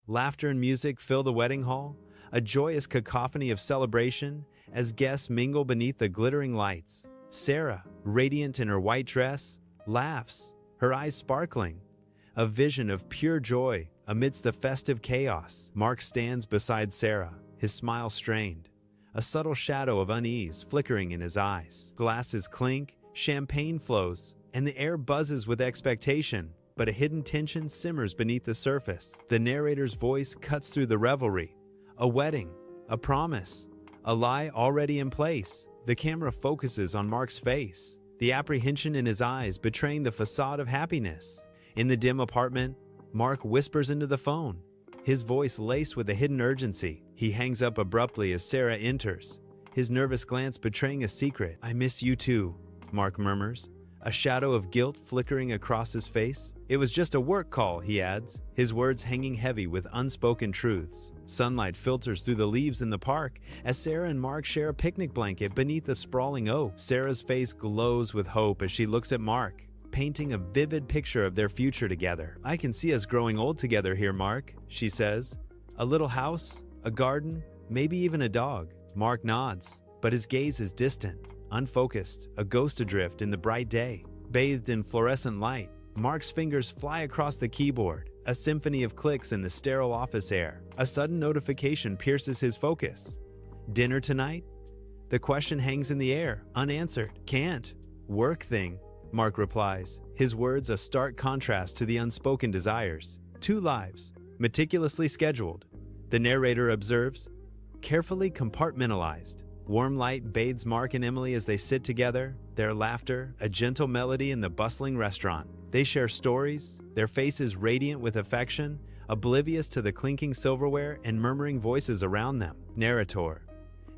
Laughter and music fill the wedding hall, a joyous cacophony of celebration as guests mingle beneath the glittering lights. Sarah, radiant in her white dress, laughs, her eyes sparkling, a vision of pure joy amidst the festive chaos. Mark stands beside Sarah, his smile strained, a subtle shadow of unease flickering in his eyes. Glasses clink, champagne flows, and the air buzzes with expectation, but a hidden tension simmers beneath the surface. The narrator's voice cuts through the revelry. A wedding, a promise, a lie already in place. The camera focuses on Mark's face, the apprehension in his eyes betraying the facade of happiness. In the dim apartment, Mark whispers into the phone, his voice laced with a hidden urgency. He hangs up abruptly as Sarah enters, his nervous glance betraying a secret. "I miss you too," Mark murmurs, a shadow of guilt flickering across his face. "It was just a work call," he adds, his words hanging heavy with unspoken truths. Sunlight filters through the leaves in the park as Sarah and Mark share a picnic blanket beneath a sprawling oak. Sarah's face glows with hope as she looks at Mark, painting a vivid picture of their future together. "I can see us growing old together here, Mark," she says. "A little house, a garden, maybe even a dog." Mark nods, but his gaze is distant, unfocused, a ghost adrift in the bright day. Bathed in fluorescent light, Mark's fingers fly across the keyboard, a symphony of clicks in the sterile office air. A sudden notification pierces his focus. "Dinner tonight?" The question hangs in the air, unanswered. "Can't. Work thing," Mark replies, his words a stark contrast to the unspoken desires. "Two lives, meticulously scheduled," the narrator observes, carefully compartmentalized. Warm light bathes Mark and Emily as they sit together, their laughter a gentle melody in the bustling restaurant. They share stories, their faces radiant with affection, oblivious to the clinking silverware and murmuring voices around them. Narrator.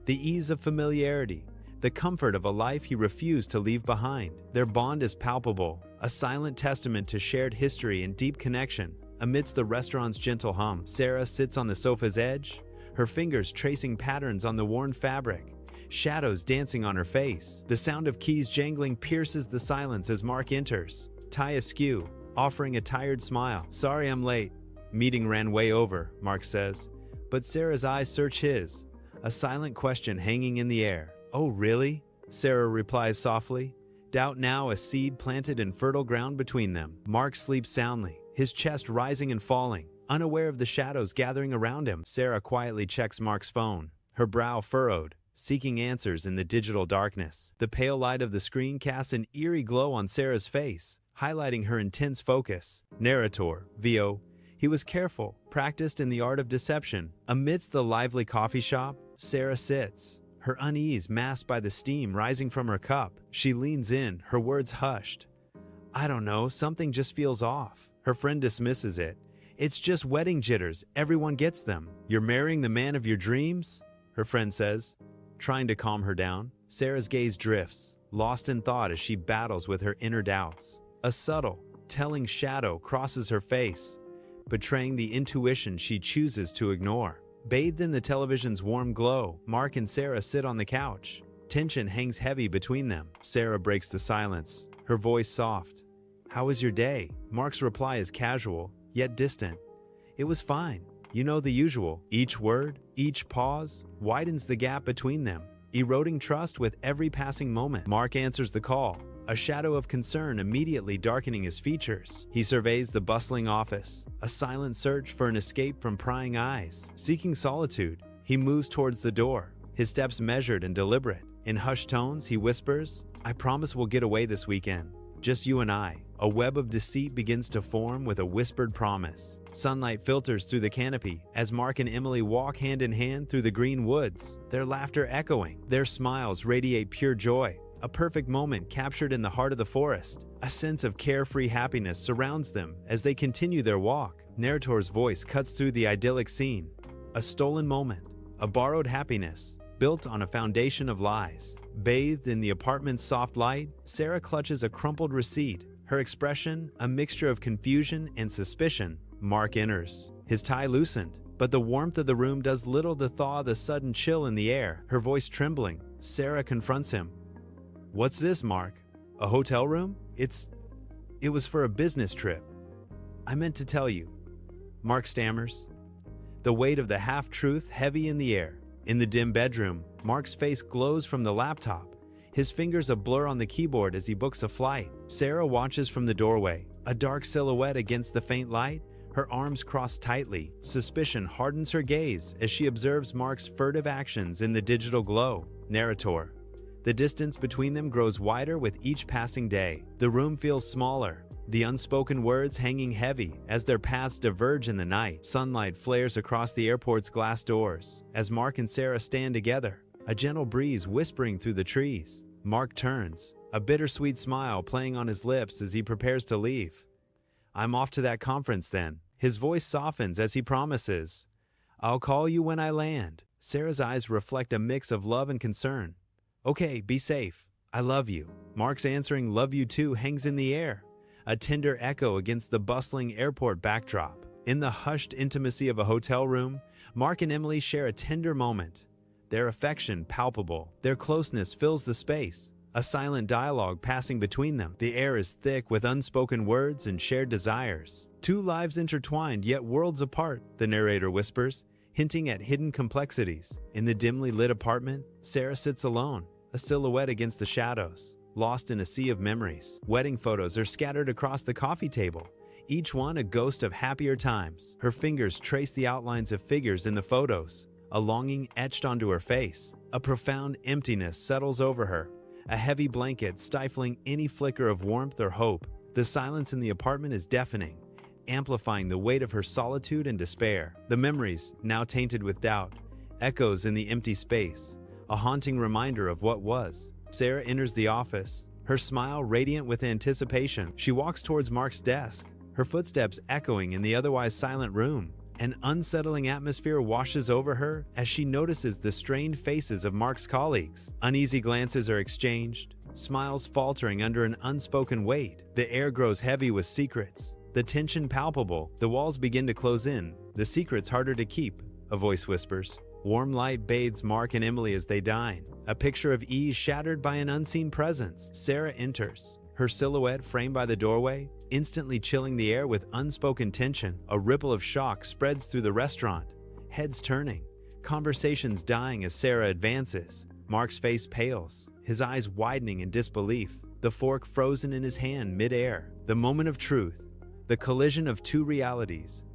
The ease of familiarity, the comfort of a life he refused to leave behind. Their bond is palpable, a silent testament to shared history and deep connection. Amidst the restaurant's gentle hum, Sarah sits on the sofa's edge, her fingers tracing patterns on the worn fabric, shadows dancing on her face. The sound of keys jangling pierces the silence as Mark enters, tie askew, offering a tired smile. "Sorry I'm late. Meeting ran way over," Mark says, but Sarah's eyes search his, a silent question hanging in the air. "Oh, really?" Sarah replies softly, doubt now a seed planted in fertile ground between them. Mark sleeps soundly, his chest rising and falling, unaware of the shadows gathering around him. Sarah quietly checks Mark's phone, her brow furrowed, seeking answers in the digital darkness. The pale light of the screen casts an eerie glow on Sarah's face, highlighting her intense focus. Narrator, VO. He was careful, practiced in the art of deception. Amidst the lively coffee shop, Sarah sits, her unease masked by the steam rising from her cup. She leans in, her words hushed. "I don't know, something just feels off." Her friend dismisses it. "It's just wedding jitters, everyone gets them." "You're marrying the man of your dreams?" her friend says, trying to calm her down. Sarah's gaze drifts, lost in thought as she battles with her inner doubts. A subtle, telling shadow crosses her face, betraying the intuition she chooses to ignore. Bathed in the television's warm glow, Mark and Sarah sit on the couch. Tension hangs heavy between them. Sarah breaks the silence, her voice soft. "How was your day?" Mark's reply is casual, yet distant. "It was fine. You know, the usual." Each word, each pause, widens the gap between them, eroding trust with every passing moment. Mark answers the call, a shadow of concern immediately darkening his features. He surveys the bustling office, a silent search for an escape from prying eyes. Seeking solitude, he moves towards the door, his steps measured and deliberate. In hushed tones, he whispers, "I promise we'll get away this weekend. Just you and I." A web of deceit begins to form with a whispered promise. Sunlight filters through the canopy as Mark and Emily walk hand in hand through the green woods, their laughter echoing. Their smiles radiate pure joy, a perfect moment captured in the heart of the forest. A sense of carefree happiness surrounds them as they continue their walk. Narrator's voice cuts through the idyllic scene. A stolen moment, a borrowed happiness, built on a foundation of lies. Bathed in the apartment's soft light, Sarah clutches a crumpled receipt, her expression a mixture of confusion and suspicion. Mark enters, his tie loosened, but the warmth of the room does little to thaw the sudden chill in the air. Her voice trembling, Sarah confronts him. "What's this, Mark? A hotel room?" It was for a business trip. "I meant to tell you." Mark stammers. the weight of the half-truth heavy in the air. In the dim bedroom, Mark's face glows from the laptop, his fingers a blur on the keyboard as he books a flight. Sarah watches from the doorway, a dark silhouette against the faint light, her arms crossed tightly. Suspicion hardens her gaze as she observes Mark's furtive actions in the digital glow. Narrator. The distance between them grows wider with each passing day. The room feels smaller, the unspoken words hanging heavy as their paths diverge in the night. Sunlight flares across the airport's glass doors as Mark and Sarah stand together, a gentle breeze whispering through the trees. Mark turns, a bittersweet smile playing on his lips as he prepares to leave. "I'm off to that conference then." His voice softens as he promises, "I'll call you when I land." Sarah's eyes reflect a mix of love and concern. "Okay, be safe. I love you." Mark's answering "love you too" hangs in the air, a tender echo against the bustling airport backdrop. In the hushed intimacy of a hotel room, Mark and Emily share a tender moment, their affection palpable. Their closeness fills the space, a silent dialogue passing between them. The air is thick with unspoken words and shared desires. "Two lives intertwined yet worlds apart," the narrator whispers, hinting at hidden complexities. In the dimly lit apartment, Sarah sits alone, a silhouette against the shadows, lost in a sea of memories. Wedding photos are scattered across the coffee table, each one a ghost of happier times. Her fingers trace the outlines of figures in the photos, a longing etched onto her face. A profound emptiness settles over her, a heavy blanket stifling any flicker of warmth or hope. The silence in the apartment is deafening, amplifying the weight of her solitude and despair. The memories, now tainted with doubt, echoes in the empty space, a haunting reminder of what was. Sarah enters the office, her smile radiant with anticipation. She walks towards Mark's desk, her footsteps echoing in the otherwise silent room. An unsettling atmosphere washes over her as she notices the strained faces of Mark's colleagues. Uneasy glances are exchanged, smiles faltering under an unspoken weight. The air grows heavy with secrets, the tension palpable. The walls begin to close in, the secrets harder to keep, a voice whispers. Warm light bathes Mark and Emily as they dine, a picture of ease shattered by an unseen presence. Sarah enters, her silhouette framed by the doorway, instantly chilling the air with unspoken tension. A ripple of shock spreads through the restaurant, heads turning, conversations dying as Sarah advances. Mark's face pales, his eyes widening in disbelief, the fork frozen in his hand mid-air. The moment of truth, the collision of two realities.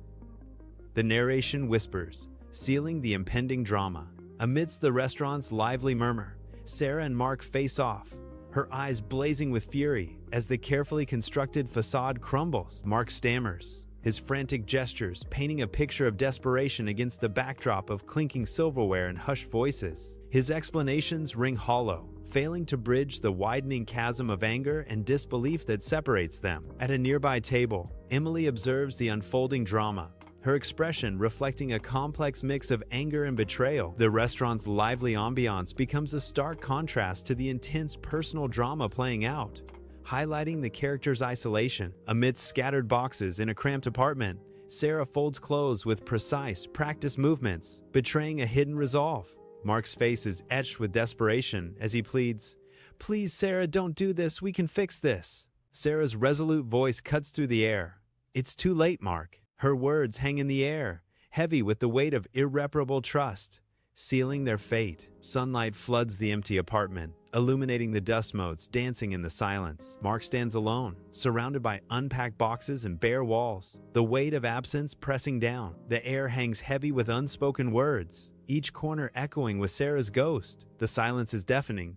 The narration whispers, sealing the impending drama. Amidst the restaurant's lively murmur, Sarah and Mark face off, her eyes blazing with fury as the carefully constructed facade crumbles. Mark stammers, his frantic gestures painting a picture of desperation against the backdrop of clinking silverware and hushed voices. His explanations ring hollow, failing to bridge the widening chasm of anger and disbelief that separates them. At a nearby table, Emily observes the unfolding drama, her expression reflecting a complex mix of anger and betrayal. The restaurant's lively ambiance becomes a stark contrast to the intense personal drama playing out, highlighting the character's isolation. Amidst scattered boxes in a cramped apartment, Sarah folds clothes with precise, practiced movements, betraying a hidden resolve. Mark's face is etched with desperation as he pleads, "Please, Sarah, don't do this. We can fix this." Sarah's resolute voice cuts through the air. "It's too late, Mark." Her words hang in the air, heavy with the weight of irreparable trust, sealing their fate. Sunlight floods the empty apartment, illuminating the dust motes dancing in the silence. Mark stands alone, surrounded by unpacked boxes and bare walls, the weight of absence pressing down. The air hangs heavy with unspoken words, each corner echoing with Sarah's ghost. The silence is deafening,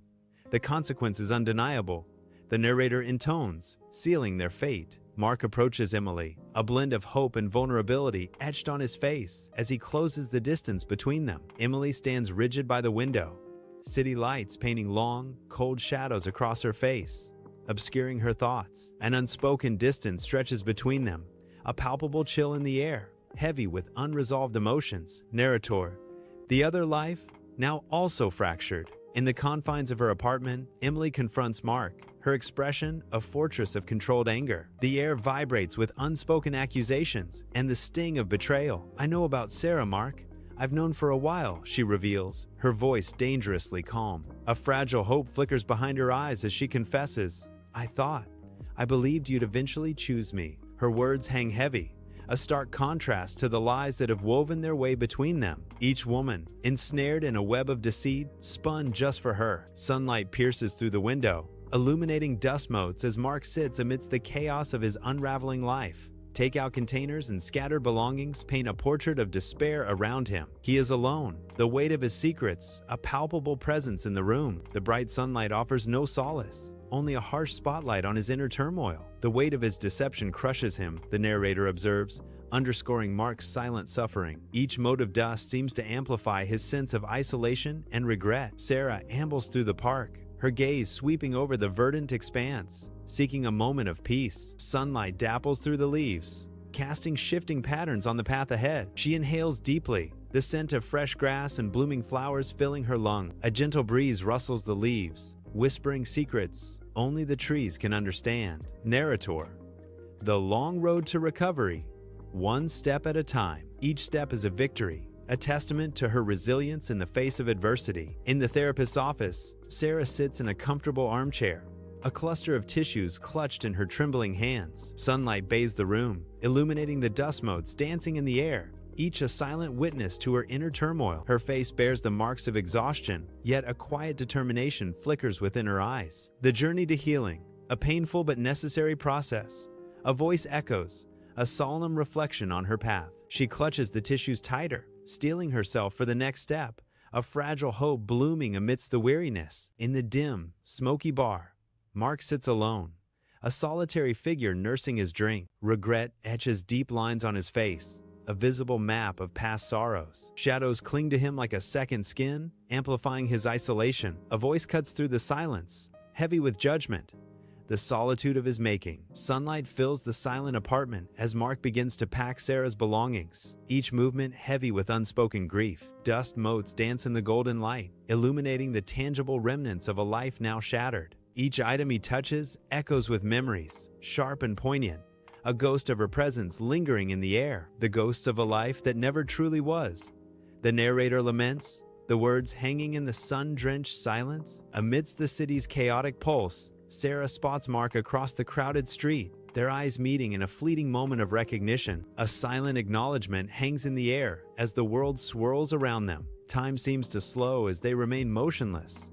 the consequence is undeniable. The narrator intones, sealing their fate. Mark approaches Emily, a blend of hope and vulnerability etched on his face as he closes the distance between them. Emily stands rigid by the window, city lights painting long, cold shadows across her face, obscuring her thoughts. An unspoken distance stretches between them, a palpable chill in the air, heavy with unresolved emotions. Narrator. The other life, now also fractured. In the confines of her apartment, Emily confronts Mark, her expression a fortress of controlled anger. The air vibrates with unspoken accusations and the sting of betrayal. "I know about Sarah, Mark. I've known for a while," she reveals, her voice dangerously calm. A fragile hope flickers behind her eyes as she confesses, I believed you'd eventually choose me." Her words hang heavy, a stark contrast to the lies that have woven their way between them. Each woman, ensnared in a web of deceit, spun just for her. Sunlight pierces through the window, illuminating dust motes as Mark sits amidst the chaos of his unraveling life. Takeout containers and scattered belongings paint a portrait of despair around him. He is alone, the weight of his secrets, a palpable presence in the room. The bright sunlight offers no solace, only a harsh spotlight on his inner turmoil. The weight of his deception crushes him, the narrator observes, underscoring Mark's silent suffering. Each mote of dust seems to amplify his sense of isolation and regret. Sarah ambles through the park, her gaze sweeping over the verdant expanse, seeking a moment of peace. Sunlight dapples through the leaves, casting shifting patterns on the path ahead. She inhales deeply, the scent of fresh grass and blooming flowers filling her lungs. A gentle breeze rustles the leaves, whispering secrets only the trees can understand. Narrator. The long road to recovery, one step at a time. Each step is a victory, a testament to her resilience in the face of adversity. In the therapist's office, Sarah sits in a comfortable armchair, a cluster of tissues clutched in her trembling hands. Sunlight bathes the room, illuminating the dust motes dancing in the air, each a silent witness to her inner turmoil. Her face bears the marks of exhaustion, yet a quiet determination flickers within her eyes. The journey to healing, a painful but necessary process. A voice echoes, a solemn reflection on her path. She clutches the tissues tighter, steeling herself for the next step, a fragile hope blooming amidst the weariness. In the dim, smoky bar, Mark sits alone, a solitary figure nursing his drink. Regret etches deep lines on his face, a visible map of past sorrows. Shadows cling to him like a second skin, amplifying his isolation. A voice cuts through the silence, heavy with judgment. The solitude of his making. Sunlight fills the silent apartment as Mark begins to pack Sarah's belongings, each movement heavy with unspoken grief. Dust motes dance in the golden light, illuminating the tangible remnants of a life now shattered. Each item he touches echoes with memories, sharp and poignant, a ghost of her presence lingering in the air, the ghosts of a life that never truly was. The narrator laments, the words hanging in the sun-drenched silence. Amidst the city's chaotic pulse, Sarah spots Mark across the crowded street, their eyes meeting in a fleeting moment of recognition. A silent acknowledgement hangs in the air as the world swirls around them. Time seems to slow as they remain motionless,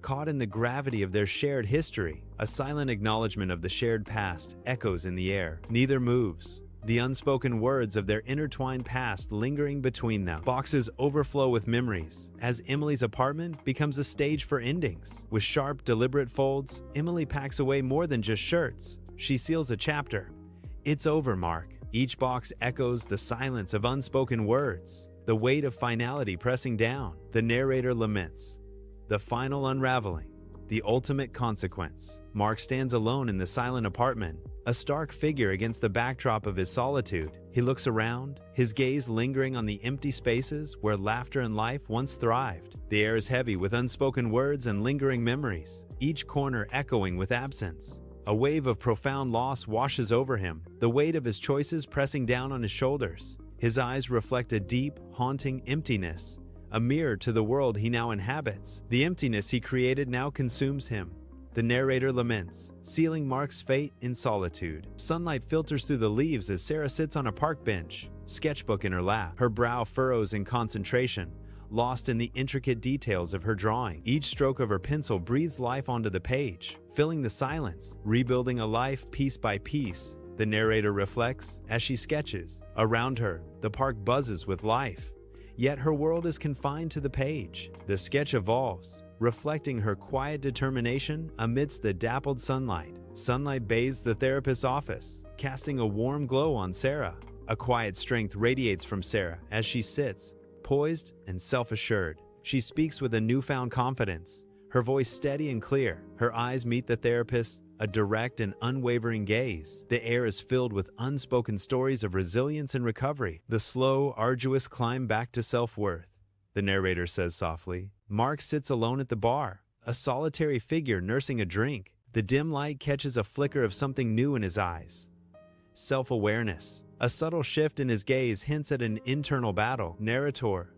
caught in the gravity of their shared history. A silent acknowledgement of the shared past echoes in the air. Neither moves, the unspoken words of their intertwined past lingering between them. Boxes overflow with memories as Emily's apartment becomes a stage for endings. With sharp, deliberate folds, Emily packs away more than just shirts. She seals a chapter. It's over, Mark. Each box echoes the silence of unspoken words, the weight of finality pressing down. The narrator laments, the final unraveling, the ultimate consequence. Mark stands alone in the silent apartment, a stark figure against the backdrop of his solitude. He looks around, his gaze lingering on the empty spaces where laughter and life once thrived. The air is heavy with unspoken words and lingering memories, each corner echoing with absence. A wave of profound loss washes over him, the weight of his choices pressing down on his shoulders. His eyes reflect a deep, haunting emptiness, a mirror to the world he now inhabits. The emptiness he created now consumes him. The narrator laments, sealing Mark's fate in solitude. Sunlight filters through the leaves as Sarah sits on a park bench, sketchbook in her lap. Her brow furrows in concentration, lost in the intricate details of her drawing. Each stroke of her pencil breathes life onto the page, filling the silence, rebuilding a life piece by piece. The narrator reflects as she sketches. Around her, the park buzzes with life, yet her world is confined to the page. The sketch evolves, reflecting her quiet determination amidst the dappled sunlight. Sunlight bathes the therapist's office, casting a warm glow on Sarah. A quiet strength radiates from Sarah as she sits, poised and self-assured. She speaks with a newfound confidence, her voice steady and clear. Her eyes meet the therapist's, a direct and unwavering gaze. The air is filled with unspoken stories of resilience and recovery. The slow, arduous climb back to self-worth, the narrator says softly. Mark sits alone at the bar, a solitary figure nursing a drink. The dim light catches a flicker of something new in his eyes. Self-awareness. A subtle shift in his gaze hints at an internal battle. Narrator.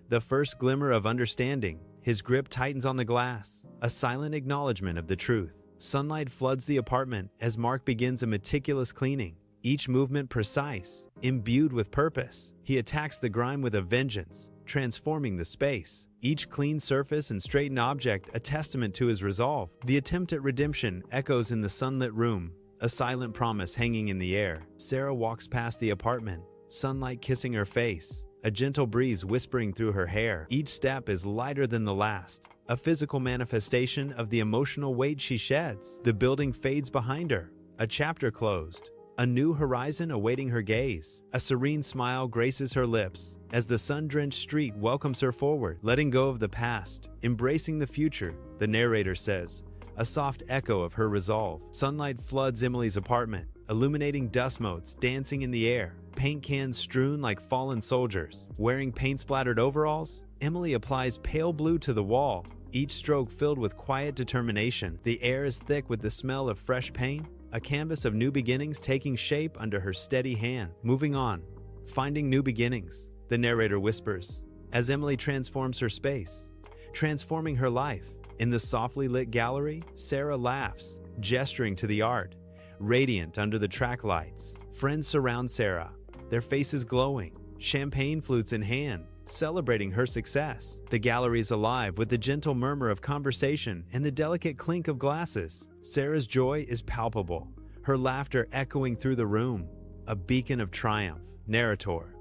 The first glimmer of understanding. His grip tightens on the glass, a silent acknowledgement of the truth. Sunlight floods the apartment as Mark begins a meticulous cleaning, each movement precise, imbued with purpose. He attacks the grime with a vengeance, transforming the space. Each clean surface and straightened object a testament to his resolve. The attempt at redemption echoes in the sunlit room, a silent promise hanging in the air. Sarah walks past the apartment, sunlight kissing her face, a gentle breeze whispering through her hair. Each step is lighter than the last, a physical manifestation of the emotional weight she sheds. The building fades behind her, a chapter closed, a new horizon awaiting her gaze. A serene smile graces her lips as the sun-drenched street welcomes her forward. Letting go of the past, embracing the future, the narrator says, a soft echo of her resolve. Sunlight floods Emily's apartment, illuminating dust motes dancing in the air, paint cans strewn like fallen soldiers. Wearing paint-splattered overalls, Emily applies pale blue to the wall, each stroke filled with quiet determination. The air is thick with the smell of fresh paint, a canvas of new beginnings taking shape under her steady hand. Moving on, finding new beginnings, the narrator whispers, as Emily transforms her space, transforming her life. In the softly lit gallery, Sarah laughs, gesturing to the art, radiant under the track lights. Friends surround Sarah, their faces glowing, champagne flutes in hand, celebrating her success. The gallery is alive with the gentle murmur of conversation and the delicate clink of glasses. Sarah's joy is palpable, her laughter echoing through the room, a beacon of triumph. Narrator.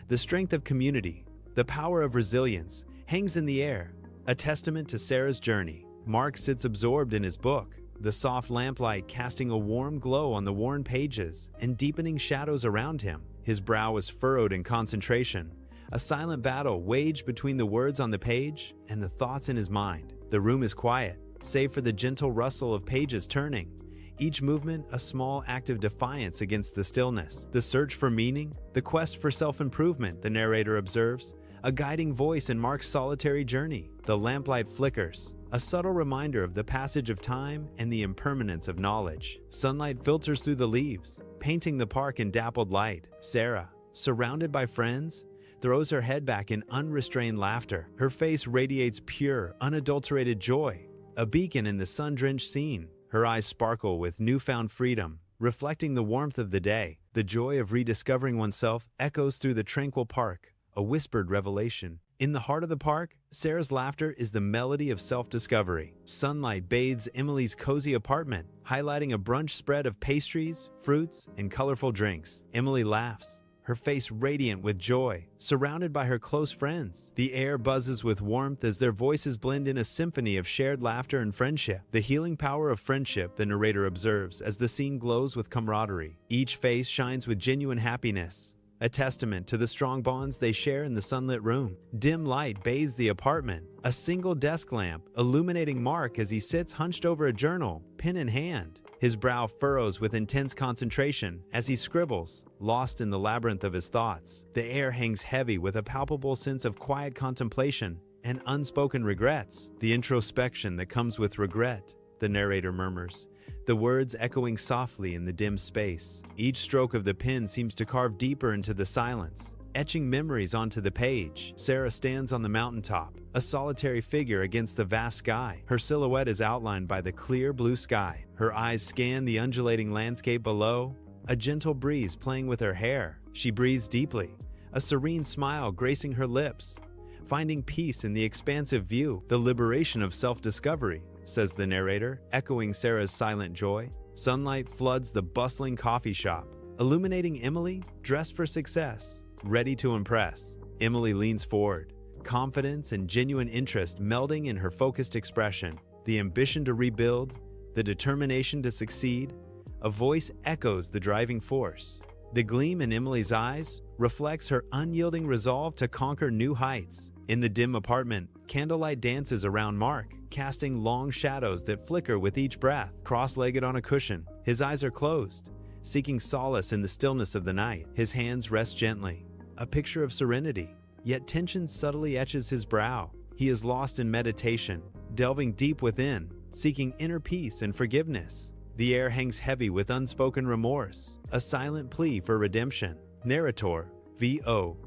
The strength of community, the power of resilience, hangs in the air, a testament to Sarah's journey. Mark sits absorbed in his book, the soft lamplight casting a warm glow on the worn pages and deepening shadows around him. His brow is furrowed in concentration, a silent battle waged between the words on the page and the thoughts in his mind. The room is quiet, save for the gentle rustle of pages turning, each movement a small act of defiance against the stillness. The search for meaning, the quest for self-improvement, the narrator observes, a guiding voice in Mark's solitary journey. The lamplight flickers, a subtle reminder of the passage of time and the impermanence of knowledge. Sunlight filters through the leaves, painting the park in dappled light. Sarah, surrounded by friends, throws her head back in unrestrained laughter. Her face radiates pure, unadulterated joy, a beacon in the sun-drenched scene. Her eyes sparkle with newfound freedom, reflecting the warmth of the day. The joy of rediscovering oneself echoes through the tranquil park, a whispered revelation. In the heart of the park, Sarah's laughter is the melody of self-discovery. Sunlight bathes Emily's cozy apartment, highlighting a brunch spread of pastries, fruits, and colorful drinks. Emily laughs, her face radiant with joy, surrounded by her close friends. The air buzzes with warmth as their voices blend in a symphony of shared laughter and friendship. The healing power of friendship, the narrator observes as the scene glows with camaraderie. Each face shines with genuine happiness, a testament to the strong bonds they share in the sunlit room. Dim light bathes the apartment, a single desk lamp illuminating Mark as he sits hunched over a journal, pen in hand. His brow furrows with intense concentration as he scribbles, lost in the labyrinth of his thoughts. The air hangs heavy with a palpable sense of quiet contemplation and unspoken regrets. The introspection that comes with regret, the narrator murmurs, the words echoing softly in the dim space. Each stroke of the pen seems to carve deeper into the silence, etching memories onto the page. Sarah stands on the mountaintop, a solitary figure against the vast sky. Her silhouette is outlined by the clear blue sky. Her eyes scan the undulating landscape below, a gentle breeze playing with her hair. She breathes deeply, a serene smile gracing her lips, finding peace in the expansive view. The liberation of self-discovery, says the narrator, echoing Sarah's silent joy. Sunlight floods the bustling coffee shop, illuminating Emily, dressed for success, ready to impress. Emily leans forward, confidence and genuine interest melding in her focused expression. The ambition to rebuild, the determination to succeed, a voice echoes the driving force. The gleam in Emily's eyes reflects her unyielding resolve to conquer new heights. In the dim apartment, candlelight dances around Mark, casting long shadows that flicker with each breath. Cross-legged on a cushion, his eyes are closed, seeking solace in the stillness of the night. His hands rest gently, a picture of serenity, yet tension subtly etches his brow. He is lost in meditation, delving deep within, seeking inner peace and forgiveness. The air hangs heavy with unspoken remorse, a silent plea for redemption. Narrator, V.O.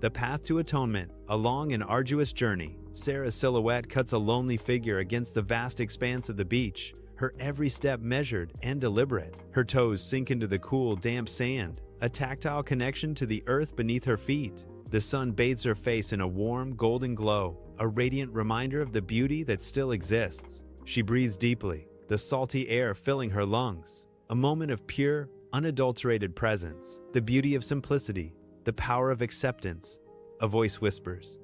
The path to atonement, a long and arduous journey. Sarah's silhouette cuts a lonely figure against the vast expanse of the beach, her every step measured and deliberate. Her toes sink into the cool, damp sand, a tactile connection to the earth beneath her feet. The sun bathes her face in a warm, golden glow, a radiant reminder of the beauty that still exists. She breathes deeply, the salty air filling her lungs. A moment of pure, unadulterated presence. The beauty of simplicity, the power of acceptance. A voice whispers,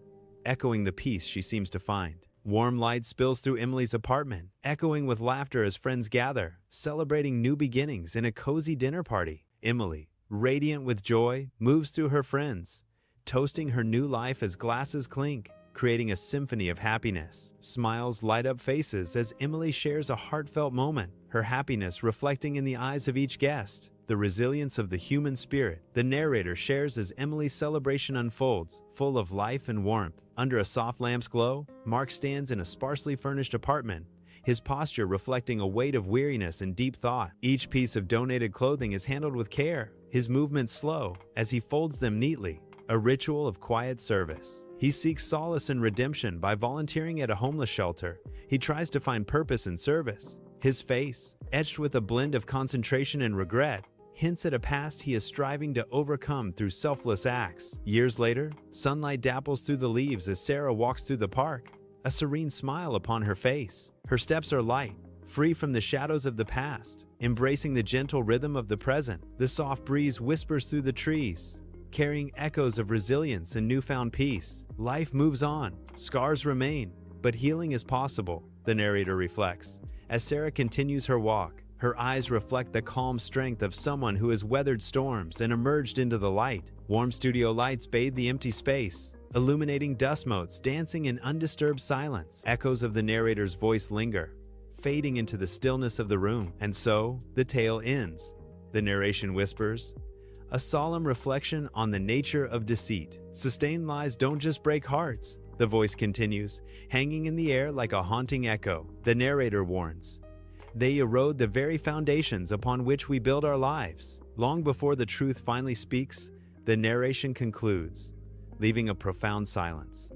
echoing the peace she seems to find. Warm light spills through Emily's apartment, echoing with laughter as friends gather, celebrating new beginnings in a cozy dinner party. Emily, radiant with joy, moves through her friends, toasting her new life as glasses clink, creating a symphony of happiness. Smiles light up faces as Emily shares a heartfelt moment, her happiness reflecting in the eyes of each guest. The resilience of the human spirit, the narrator shares as Emily's celebration unfolds, full of life and warmth. Under a soft lamp's glow, Mark stands in a sparsely furnished apartment, his posture reflecting a weight of weariness and deep thought. Each piece of donated clothing is handled with care, his movements slow as he folds them neatly, a ritual of quiet service. He seeks solace and redemption by volunteering at a homeless shelter. He tries to find purpose in service. His face, etched with a blend of concentration and regret, hints at a past he is striving to overcome through selfless acts. Years later, sunlight dapples through the leaves as Sarah walks through the park, a serene smile upon her face. Her steps are light, free from the shadows of the past, embracing the gentle rhythm of the present. The soft breeze whispers through the trees, carrying echoes of resilience and newfound peace. Life moves on, scars remain, but healing is possible, the narrator reflects. As Sarah continues her walk, her eyes reflect the calm strength of someone who has weathered storms and emerged into the light. Warm studio lights bathe the empty space, illuminating dust motes dancing in undisturbed silence. Echoes of the narrator's voice linger, fading into the stillness of the room. And so, the tale ends. The narration whispers, a solemn reflection on the nature of deceit. Sustained lies don't just break hearts, the voice continues, hanging in the air like a haunting echo. The narrator warns, they erode the very foundations upon which we build our lives. Long before the truth finally speaks, the narration concludes, leaving a profound silence.